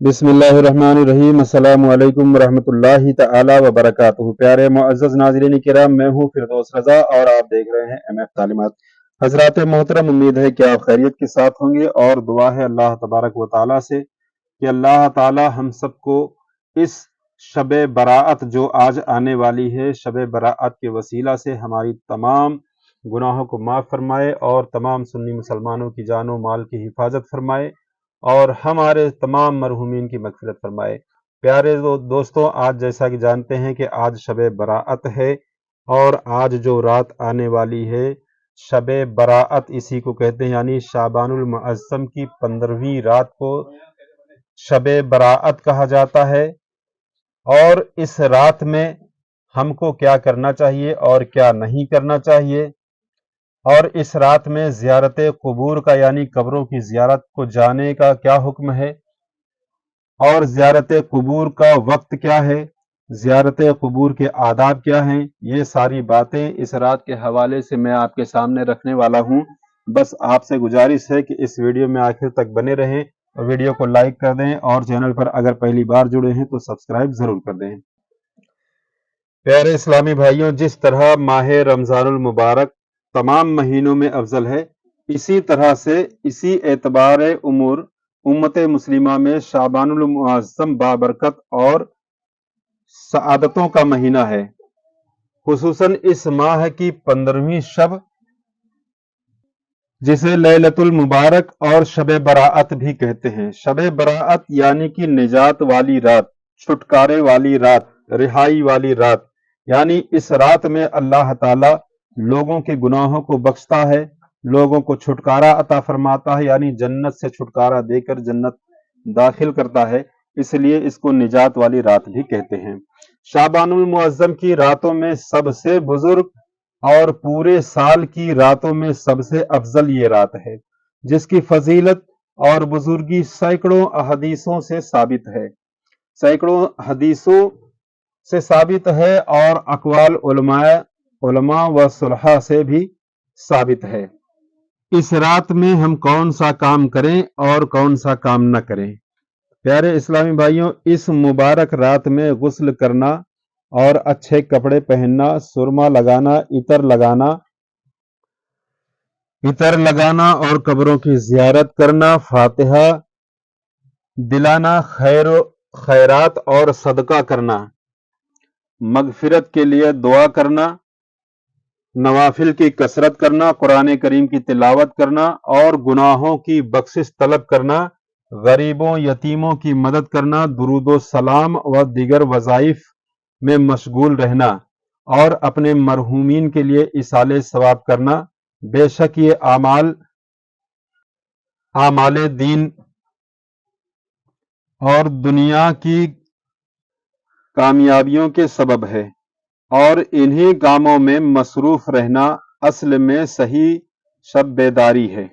बिस्मिल्लाहिर्रहमानिर्रहीम। अस्सलामु अलैकुम रहमतुल्लाहि तआला व बरकातुहू। प्यारे मुअज़्ज़ज़ नाज़रीन किराम, मैं हूँ फिरदौस रज़ा और आप देख रहे हैं एमएफ तालीमात। हज़रात मोहतरम, उम्मीद है कि आप खैरियत के साथ होंगे और दुआ है अल्लाह तबारक व तआला से कि अल्लाह ताला हम सबको इस शब बराअत जो आज आने वाली है, शब बराअत के वसीला से हमारी तमाम गुनाहों को माफ़ फरमाए और तमाम सुन्नी मुसलमानों की जानो माल की हिफाजत फरमाए और हमारे तमाम मरहूमीन की मग़फ़िरत फरमाए। प्यारे दोस्तों, आज जैसा कि जानते हैं कि आज शब बराअत है और आज जो रात आने वाली है शब बराअत इसी को कहते हैं, यानी शाबानुल मुअज़्ज़म की 15वीं रात को शब बराअत कहा जाता है। और इस रात में हमको क्या करना चाहिए और क्या नहीं करना चाहिए, और इस रात में ज़ियारत क़ुबूर का यानी कब्रों की ज़ियारत को जाने का क्या हुक्म है, और ज़ियारत क़ुबूर का वक्त क्या है, ज़ियारत क़ुबूर के आदाब क्या हैं, ये सारी बातें इस रात के हवाले से मैं आपके सामने रखने वाला हूँ। बस आपसे गुजारिश है कि इस वीडियो में आखिर तक बने रहें और वीडियो को लाइक कर दें और चैनल पर अगर पहली बार जुड़े हैं तो सब्सक्राइब ज़रूर कर दें। प्यारे इस्लामी भाइयों, जिस तरह माह रमज़ानुल मुबारक तमाम महीनों में अफजल है, इसी तरह से इसी एतबार उमूर उम्मत मुस्लिमा में शाबानुल मुअज़्ज़म बाबरकत और सआदतों का महीना है। खुसूसन इस माह की 15वीं शब, जिसे लैलतुल मुबारक और शब बराअत भी कहते हैं। शब बराअत यानी कि निजात वाली रात, छुटकारे वाली रात, रिहाई वाली रात, यानी इस रात में अल्लाह ताला लोगों के गुनाहों को बख्शता है, लोगों को छुटकारा अता फरमाता है, यानी जन्नत से छुटकारा देकर जन्नत दाखिल करता है, इसलिए इसको निजात वाली रात भी कहते हैं। शाबानुल मुअज़्ज़म की रातों में सबसे बुजुर्ग और पूरे साल की रातों में सबसे अफजल ये रात है, जिसकी फजीलत और बुजुर्गी सैकड़ों हदीसों से साबित है, सैकड़ों हदीसों से साबित है और अक़वाल उलमा व सुलहा से भी साबित है। इस रात में हम कौन सा काम करें और कौन सा काम न करें। प्यारे इस्लामी भाइयों, इस मुबारक रात में गुस्ल करना और अच्छे कपड़े पहनना, सुरमा लगाना, इतर लगाना और कब्रों की ज़ियारत करना, फातिहा दिलाना, खैरात और सदका करना, मगफिरत के लिए दुआ करना, नवाफिल की कसरत करना, कुरान करीम की तिलावत करना और गुनाहों की बख्शिश तलब करना, गरीबों यतीमों की मदद करना, दुरूदो सलाम व दीगर वज़ाइफ में मशगूल रहना और अपने मरहूमीन के लिए इसाले सवाब करना। बेशक ये आमाले दीन और दुनिया की कामयाबियों के सबब है और इन्हीं कामों में मसरूफ रहना असल में सही शब बेदारी है।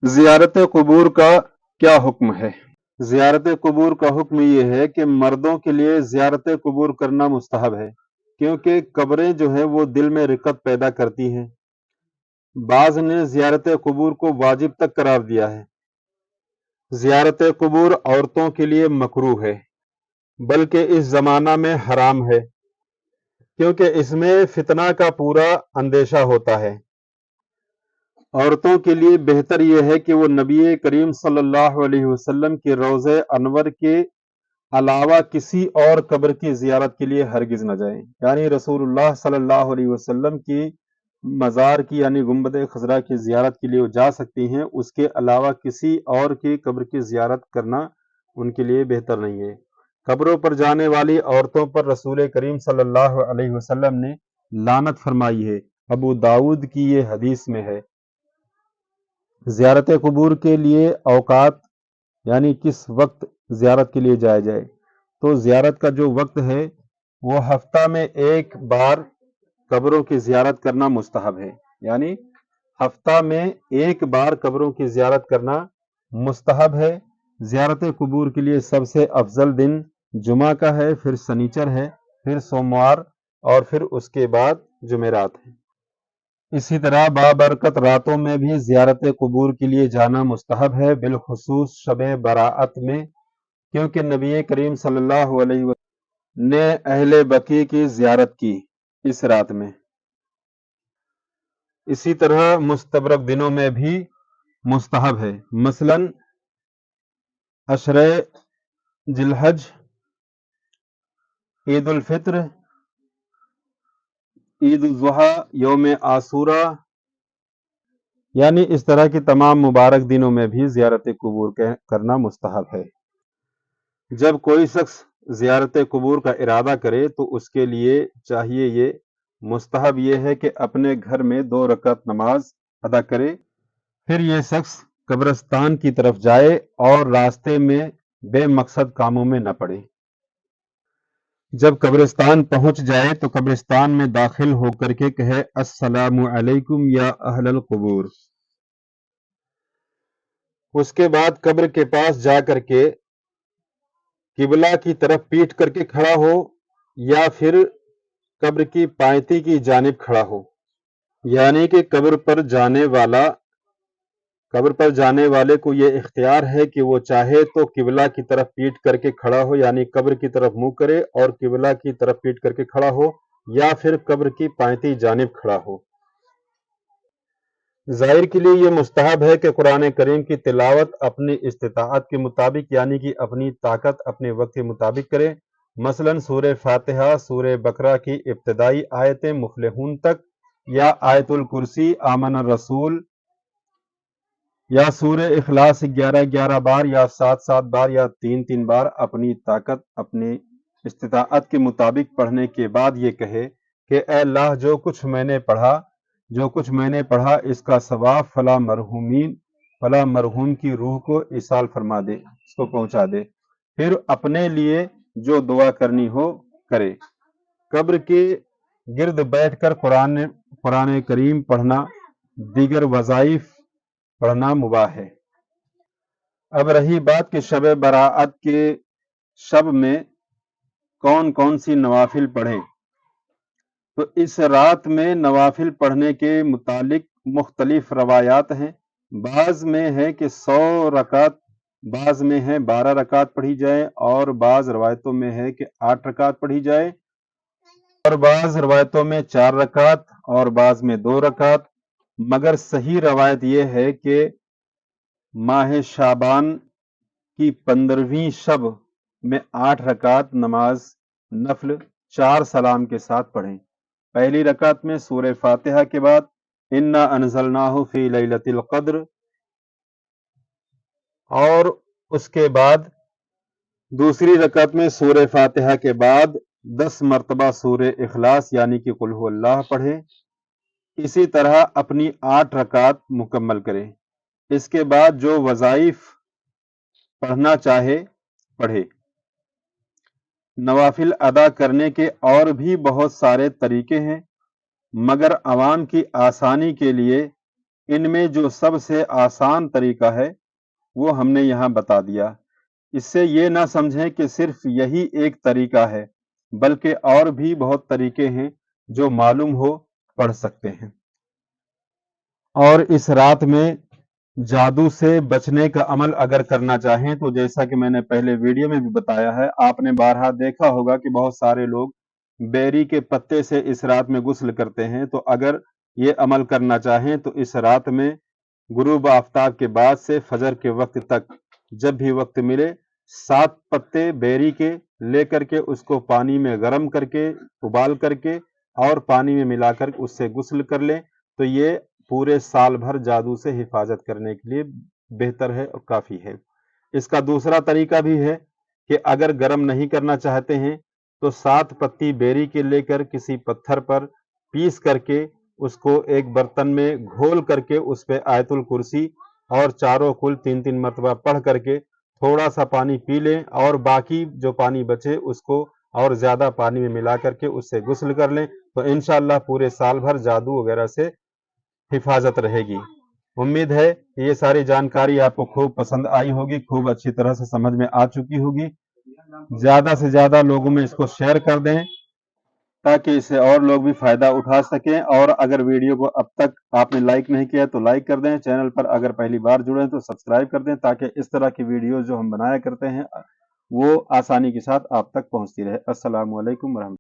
ज़ियारत क़ुबूर का क्या हुक्म है? ज़ियारत क़ुबूर का हुक्म यह है कि मर्दों के लिए ज़ियारत क़ुबूर करना मुस्तहब है, क्योंकि कब्रें जो है वो दिल में रिक़्क़त पैदा करती हैं। बाज़ ने ज़ियारत क़ुबूर को वाजिब तक करार दिया है। ज़ियारत क़ुबूर औरतों के लिए मकरूह है, बल्कि इस ज़माना में हराम है, क्योंकि इसमें फितना का पूरा अंदेशा होता है। औरतों के लिए बेहतर यह है कि वो नबी करीम सल्लल्लाहु अलैहि वसल्लम के रोज़े अनवर के अलावा किसी और कब्र की ज़ियारत के लिए हरगिज़ न जाएं। यानी रसूलुल्लाह सल्लल्लाहु अलैहि वसल्लम की मज़ार की यानी गुंबद खज़रा की ज़ियारत के लिए वो जा सकती हैं, उसके अलावा किसी और की कब्र की ज़ियारत करना उनके लिए बेहतर नहीं है। कब्रों पर जाने वाली औरतों पर रसूल करीम सल्लल्लाहु अलैहि वसल्लम ने लानत फरमाई है। अबू दाऊद की ये हदीस में है। ज़ियारत क़ुबूर के लिए औकात यानी किस वक्त ज़ियारत के लिए जाया जाए, तो ज़ियारत का जो वक्त है वो हफ्ता में एक बार कब्रों की ज़ियारत करना मुस्तहब है, यानी हफ्ता में एक बार कब्रों की ज़ियारत करना मुस्तहब है। ज़ियारत क़ुबूर के लिए सबसे अफजल दिन जुमा का है, फिर सनीचर है, फिर सोमवार और फिर उसके बाद जुमेरात है। इसी तरह बाबरकत रातों में भी ज़ियारत क़ुबूर के लिए जाना मुस्तहब है, बिलखुसूस शब बराअत में क्योंकि नबी करीम सल्लल्लाहु अलैहि वसल्लम ने अहले बकी की ज़ियारत की इस रात में। इसी तरह मुस्तबरक दिनों में भी मुस्तहब है, मसलन अशरे जिलहज, ईद उल फित्र, ईद उल ज़ुहा, यौम आसूरा, यानी इस तरह की तमाम मुबारक दिनों में भी ज़ियारत कुबूर करना मुस्तहब है। जब कोई शख्स ज़ियारत कुबूर का इरादा करे तो उसके लिए चाहिए ये मुस्तहब ये है कि अपने घर में 2 रकात नमाज अदा करे, फिर ये शख्स कब्रिस्तान की तरफ जाए और रास्ते में बेमकसद कामों में न पड़े। जब कब्रिस्तान पहुंच जाए तो कब्रिस्तान में दाखिल होकर के कहे अस्सलामु अलैकुम या अहलल कुबूर। उसके बाद कब्र के पास जा करके किबला की तरफ पीठ करके खड़ा हो या फिर कब्र की पायती की जानिब खड़ा हो, यानी कि कब्र पर जाने वाले को ये इख्तियार है कि वो चाहे तो किबला की तरफ पीठ करके खड़ा हो, यानी कब्र की तरफ मुंह करे और किबला की तरफ पीठ करके खड़ा हो, या फिर कब्र की पायती जानिब खड़ा हो। जाहिर के लिए ये मुस्तहब है कि कुरान करीम की तिलावत अपनी इस्तिताअत के मुताबिक, यानी कि अपनी ताकत अपने वक्त के मुताबिक करे। मसलन सूरह फातिहा, सूरह बकरा की इब्तिदाई आयतें मुफ्लिहून तक, या आयतुल कुर्सी, आमन रसूल, या सूरह इखलास 11-11 बार या 7-7 बार या 3-3 बार अपनी ताकत अपनी इस्तिताअत के मुताबिक पढ़ने के बाद ये कहे कि ए अल्लाह जो कुछ मैंने पढ़ा इसका सवाब फला मरहूम की रूह को इसाल फरमा दे, इसको पहुंचा दे। फिर अपने लिए जो दुआ करनी हो करे। कब्र के गिर्द बैठकर कुरान करीम पढ़ना, दीगर वज़ाइफ पढ़ना मुबाह है। अब रही बात कि शब बराअत के शब में कौन कौन सी नवाफिल पढ़ें, तो इस रात में नवाफिल पढ़ने के मुतालिक मुख्तलिफ रवायात हैं। बाज में है कि 100 रकात, बाज में है 12 रकात पढ़ी जाए, और बाज रवायतों में है कि 8 रकात पढ़ी जाए, और बाज रवायतों में 4 रकात और बाज में 2 रकात। मगर सही रवायत यह है कि माह शाबान की 15वीं शब में 8 रकात नमाज नफल 4 सलाम के साथ पढ़ें। पहली रकात में सूरह फातिहा के बाद इन्ना अनज़लनाहु फी लैलतिल क़द्र, और उसके बाद दूसरी रकात में सूरह फातिहा के बाद 10 मरतबा सूरह इखलास यानी कि कुल हुवल्लाह पढ़े। इसी तरह अपनी 8 रकात मुकम्मल करें। इसके बाद जो वज़ाइफ पढ़ना चाहे पढ़े। नवाफिल अदा करने के और भी बहुत सारे तरीके हैं, मगर अवाम की आसानी के लिए इनमें जो सबसे आसान तरीका है वो हमने यहाँ बता दिया। इससे ये ना समझें कि सिर्फ यही एक तरीका है, बल्कि और भी बहुत तरीके हैं जो मालूम हो पढ़ सकते हैं। और इस रात में जादू से बचने का अमल अगर करना चाहें तो जैसा कि मैंने पहले वीडियो में भी बताया है, आपने बारहा देखा होगा कि बहुत सारे लोग बेरी के पत्ते से इस रात में गुस्ल करते हैं। तो अगर ये अमल करना चाहें तो इस रात में गुरूब आफ्ताब के बाद से फजर के वक्त तक जब भी वक्त मिले 7 पत्ते बेरी के लेकर के उसको पानी में गर्म करके उबाल करके और पानी में मिलाकर उससे गुस्ल कर लें, तो ये पूरे साल भर जादू से हिफाजत करने के लिए बेहतर है और काफी है। इसका दूसरा तरीका भी है कि अगर गर्म नहीं करना चाहते हैं तो 7 पत्ती बेरी के लेकर किसी पत्थर पर पीस करके उसको एक बर्तन में घोल करके उस पे आयतुल कुर्सी और चारों कुल 3-3 मरतबा पढ़ करके थोड़ा सा पानी पी लें, और बाकी जो पानी बचे उसको और ज्यादा पानी में मिला करके उससे गुस्ल कर लें, तो इंशाअल्लाह पूरे साल भर जादू वगैरह से हिफाजत रहेगी। उम्मीद है ये सारी जानकारी आपको खूब पसंद आई होगी, खूब अच्छी तरह से समझ में आ चुकी होगी। ज्यादा से ज्यादा लोगों में इसको शेयर कर दें ताकि इससे और लोग भी फायदा उठा सकें। और अगर वीडियो को अब तक आपने लाइक नहीं किया तो लाइक कर दें। चैनल पर अगर पहली बार जुड़े हैं तो सब्सक्राइब कर दें ताकि इस तरह की वीडियो जो हम बनाया करते हैं وہ آسانی کے ساتھ آپ تک پہنچتی رہے۔ السلام علیکم ورحمۃ اللہ۔